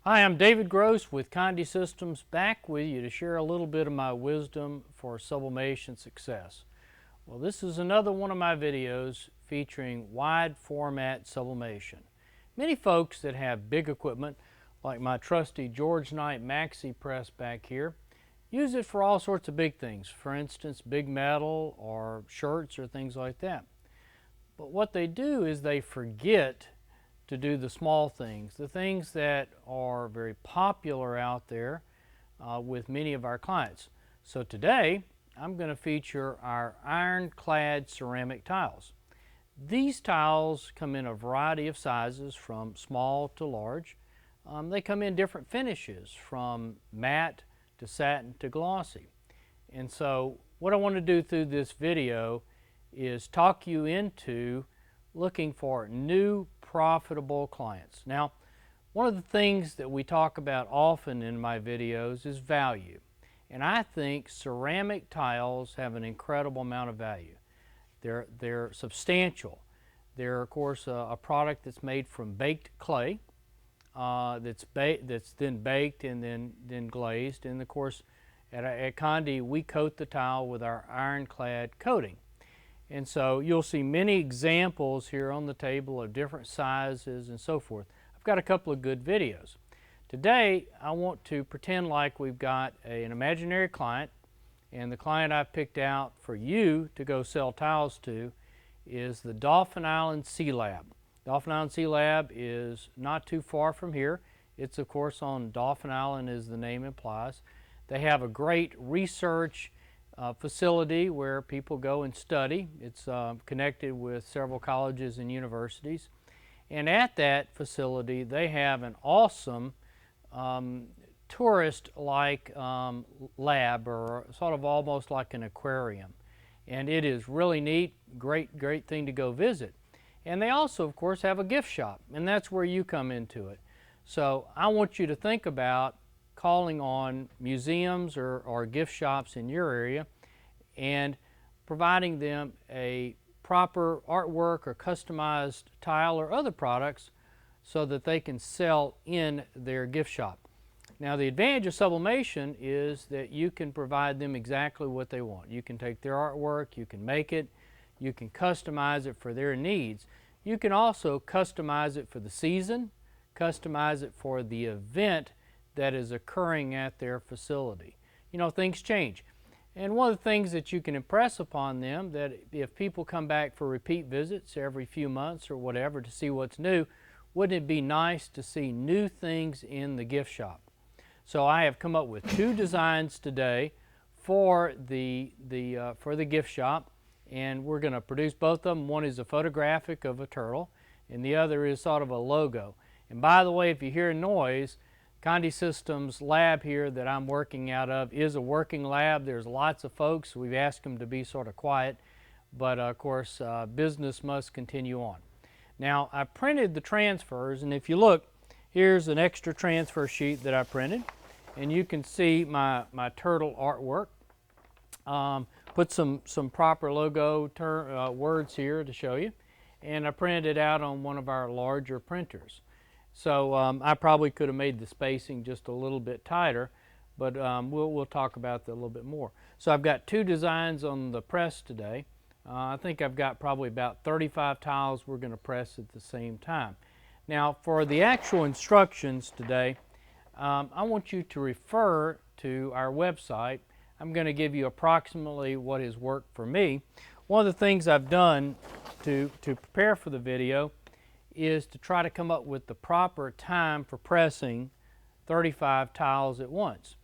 Hi, I'm David Gross with Condé Systems, back with you to share a little bit of my wisdom for sublimation success. Well, this is another one of my videos featuring wide format sublimation. Many folks that have big equipment, like my trusty George Knight Maxi Press back here, use it for all sorts of big things. For instance, big metal or shirts or things like that. But what they do is they forget to do the small things, the things that are very popular out there with many of our clients. So today I'm going to feature our ironclad ceramic tiles. These tiles come in a variety of sizes from small to large. They come in different finishes from matte to satin to glossy. And so what I want to do through this video is talk you into looking for new profitable clients. Now, one of the things that we talk about often in my videos is value. And I think ceramic tiles have an incredible amount of value. They're substantial. They're, of course, a product that's made from baked clay that's then baked and then glazed. And, of course, at Condé, we coat the tile with our ironclad coating. And so you'll see many examples here on the table of different sizes and so forth. I've got a couple of good videos. Today I want to pretend like we've got an imaginary client, and the client I've picked out for you to go sell tiles to is the Dauphin Island Sea Lab. Dauphin Island Sea Lab is not too far from here. It's of course on Dauphin Island, as the name implies. They have a great research facility where people go and study. It's connected with several colleges and universities. And at that facility, they have an awesome tourist-like lab, or sort of almost like an aquarium. And it is really neat, great thing to go visit. And they also, of course, have a gift shop, and that's where you come into it. So I want you to think about calling on museums or gift shops in your area and providing them a proper artwork or customized tile or other products so that they can sell in their gift shop. Now, the advantage of sublimation is that you can provide them exactly what they want. You can take their artwork, you can make it, you can customize it for their needs. You can also customize it for the season, customize it for the event that is occurring at their facility. You know, things change. And one of the things that you can impress upon them, that if people come back for repeat visits every few months or whatever to see what's new, wouldn't it be nice to see new things in the gift shop? So I have come up with two designs today for the gift shop, and we're going to produce both of them. One is a photographic of a turtle, and the other is sort of a logo. And by the way, if you hear noise, Condé Systems lab here that I'm working out of is a working lab. There's lots of folks. We've asked them to be sort of quiet, but of course business must continue on. Now, I printed the transfers, and if you look, here's an extra transfer sheet that I printed, and you can see my turtle artwork. Put some proper logo words here to show you, and I printed it out on one of our larger printers. So I probably could have made the spacing just a little bit tighter, but we'll talk about that a little bit more. So I've got two designs on the press today. I think I've got probably about 35 tiles we're going to press at the same time. Now, for the actual instructions today, I want you to refer to our website. I'm going to give you approximately what has worked for me. One of the things I've done to prepare for the video is to try to come up with the proper time for pressing 35 tiles at once.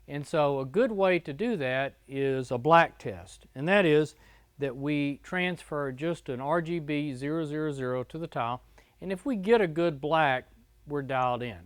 And so a good way to do that is a black test, and that is that we transfer just an RGB 000 to the tile, and if we get a good black, we're dialed in.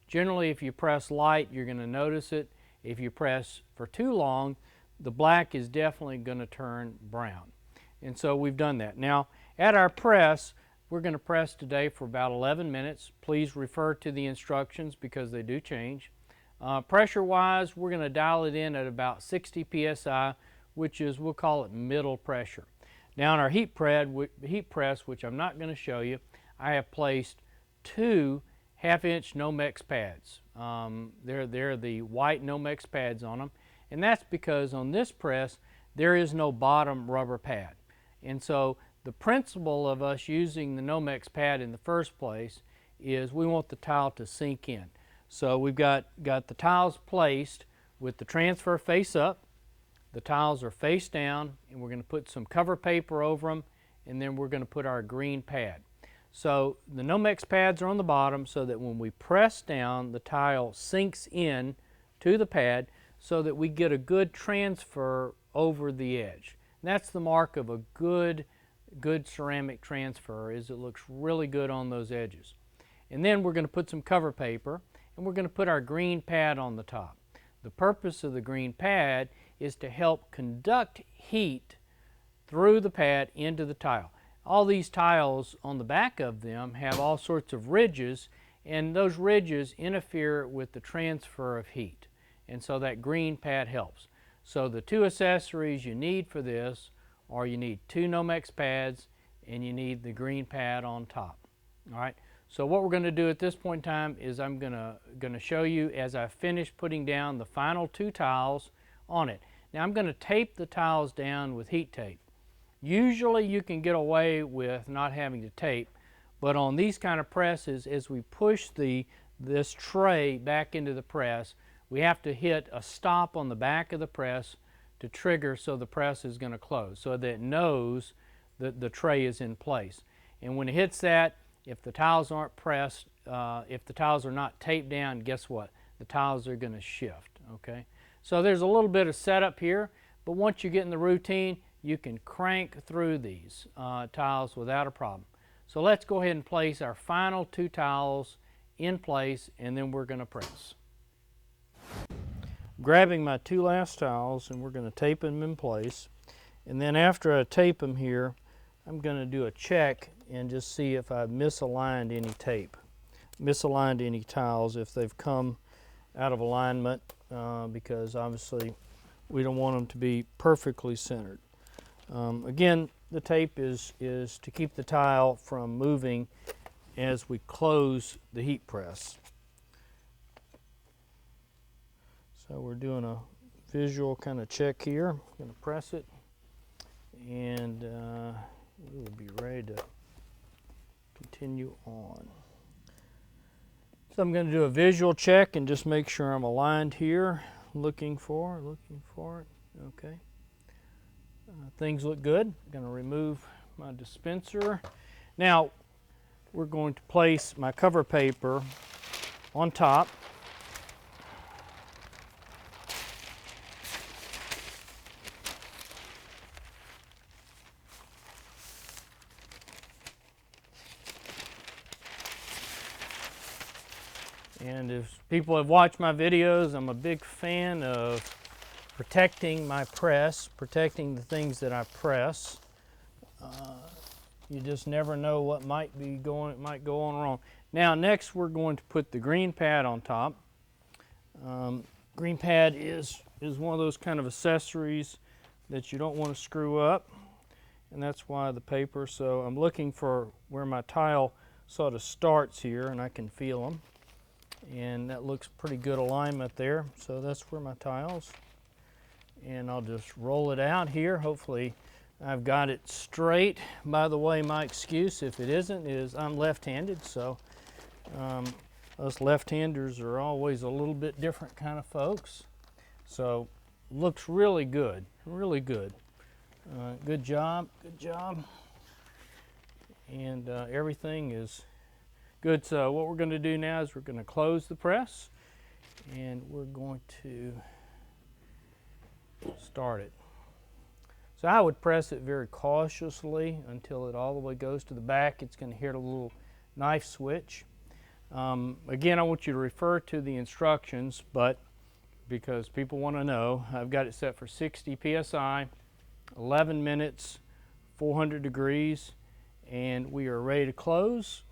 Generally, if you press light, you're going to notice it. If you press for too long, the black is definitely going to turn brown. And so we've done that. Now, at our press, we're going to press today for about 11 minutes. Please refer to the instructions because they do change. Pressure-wise, we're going to dial it in at about 60 psi, which is, we'll call it middle pressure. Now, on our heat press, which I'm not going to show you, I have placed two 1/2-inch Nomex pads. They're the white Nomex pads on them, and that's because on this press there is no bottom rubber pad. And so the principle of us using the Nomex pad in the first place is we want the tile to sink in. So we've got the tiles placed with the transfer face up. The tiles are face down, and we're going to put some cover paper over them, and then we're going to put our green pad. So the Nomex pads are on the bottom so that when we press down, the tile sinks in to the pad so that we get a good transfer over the edge. And that's the mark of a good ceramic transfer, is it looks really good on those edges. And then we're going to put some cover paper, and we're going to put our green pad on the top. The purpose of the green pad is to help conduct heat through the pad into the tile. All these tiles on the back of them have all sorts of ridges, and those ridges interfere with the transfer of heat. And so that green pad helps. So the two accessories you need for this are you need 2 Nomex pads and you need the green pad on top. All right. So what we're going to do at this point in time is I'm going to show you as I finish putting down the final 2 tiles on it. Now I'm going to tape the tiles down with heat tape. Usually you can get away with not having to tape, but on these kind of presses, as we push this tray back into the press, we have to hit a stop on the back of the press to trigger so the press is going to close, so that it knows that the tray is in place. And when it hits that, if the tiles aren't pressed, if the tiles are not taped down, guess what? The tiles are going to shift, okay? So there's a little bit of setup here, but once you get in the routine, you can crank through these tiles without a problem. So let's go ahead and place our final 2 tiles in place, and then we're going to press. Grabbing my 2 last tiles, and we're going to tape them in place. And then after I tape them here, I'm going to do a check and just see if I've misaligned any tape, misaligned any tiles if they've come out of alignment, because obviously we don't want them to be perfectly centered. Again, the tape is to keep the tile from moving as we close the heat press. So we're doing a visual kind of check here. I'm going to press it, and we'll be ready to continue on. So I'm going to do a visual check and just make sure I'm aligned here. Looking for it. Okay. Things look good. I'm going to remove my dispenser. Now we're going to place my cover paper on top. And if people have watched my videos, I'm a big fan of protecting my press, protecting the things that I press. You just never know what might go on wrong. Now next we're going to put the green pad on top. Green pad is one of those kind of accessories that you don't want to screw up, and that's why the paper. So I'm looking for where my tile sort of starts here, and I can feel them. And that looks pretty good alignment there. So that's where my tiles. And I'll just roll it out here. Hopefully I've got it straight. By the way, my excuse if it isn't is I'm left-handed, so us left-handers are always a little bit different kind of folks. So looks really good, really good. Good job, good job. And everything is good. So what we're going to do now is we're going to close the press, and we're going to start it. So I would press it very cautiously until it all the way goes to the back. It's going to hit a little knife switch. Again, I want you to refer to the instructions, but because people want to know, I've got it set for 60 psi, 11 minutes, 400 degrees, and we are ready to close.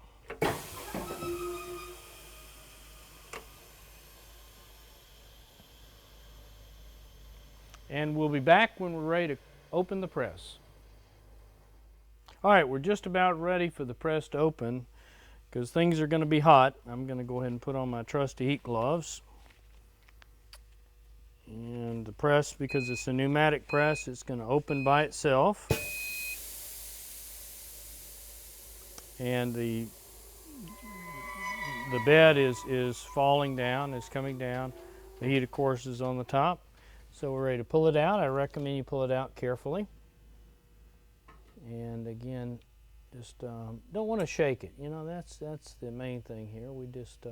And we'll be back when we're ready to open the press. All right, we're just about ready for the press to open. because things are going to be hot. I'm going to go ahead and put on my trusty heat gloves. And the press, because it's a pneumatic press, it's going to open by itself. And the bed is falling down, is coming down. The heat, of course, is on the top. So we're ready to pull it out. I recommend you pull it out carefully. And again, just don't want to shake it. You know, that's the main thing here. We just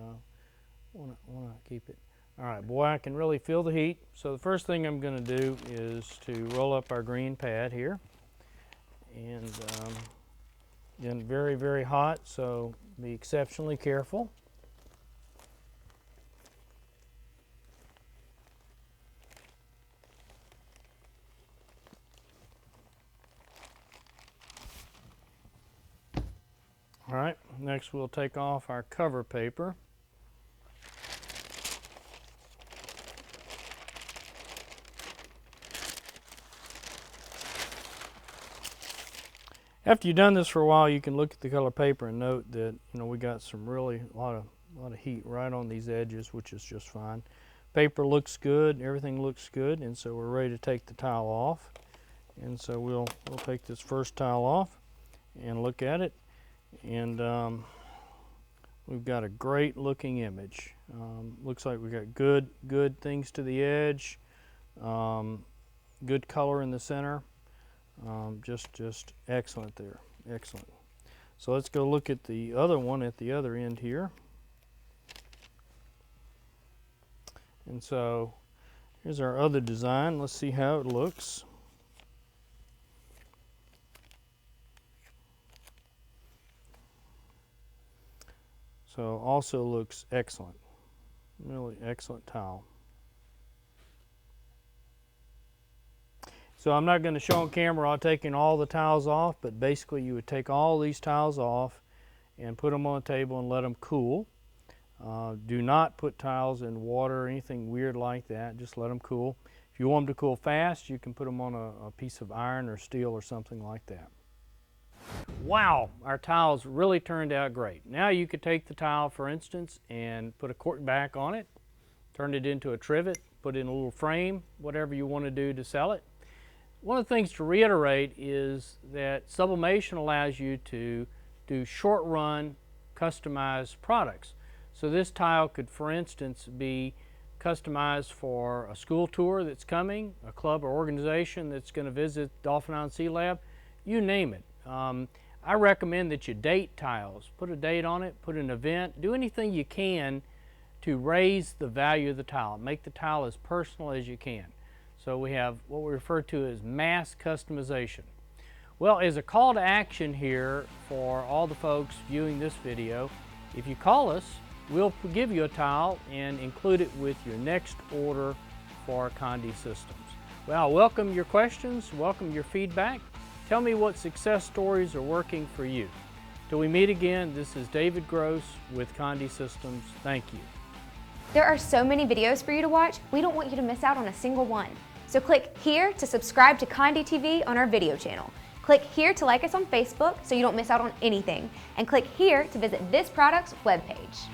want to keep it. All right, boy, I can really feel the heat. So the first thing I'm going to do is to roll up our green pad here. And again, very, very hot, so be exceptionally careful. All right, next we'll take off our cover paper. After you've done this for a while, you can look at the color paper and note that, you know, we got some really a lot of heat right on these edges, which is just fine. Paper looks good, everything looks good, and so we're ready to take the tile off. And so we'll take this first tile off and look at it, and we've got a great looking image. Looks like we got good things to the edge, good color in the center. Just excellent there, excellent. So let's go look at the other one at the other end here. And so here's our other design. Let's see how it looks. So also looks excellent, really excellent tile. So I'm not going to show on camera all taking all the tiles off, but basically you would take all these tiles off and put them on a table and let them cool. Do not put tiles in water or anything weird like that, just let them cool. If you want them to cool fast, you can put them on a piece of iron or steel or something like that. Wow, our tiles really turned out great. Now you could take the tile, for instance, and put a cork back on it, turn it into a trivet, put it in a little frame, whatever you want to do to sell it. One of the things to reiterate is that sublimation allows you to do short-run, customized products. So this tile could, for instance, be customized for a school tour that's coming, a club or organization that's going to visit Dolphin Island Sea Lab, you name it. I recommend that you date tiles. Put a date on it, put an event, do anything you can to raise the value of the tile. Make the tile as personal as you can. So we have what we refer to as mass customization. Well, as a call to action here for all the folks viewing this video, if you call us, we'll give you a tile and include it with your next order for Condé Systems. Well, I welcome your questions, welcome your feedback. Tell me what success stories are working for you. Till we meet again, this is David Gross with Condé Systems. Thank you. There are so many videos for you to watch, we don't want you to miss out on a single one. So click here to subscribe to Condé TV on our video channel. Click here to like us on Facebook so you don't miss out on anything. And click here to visit this product's webpage.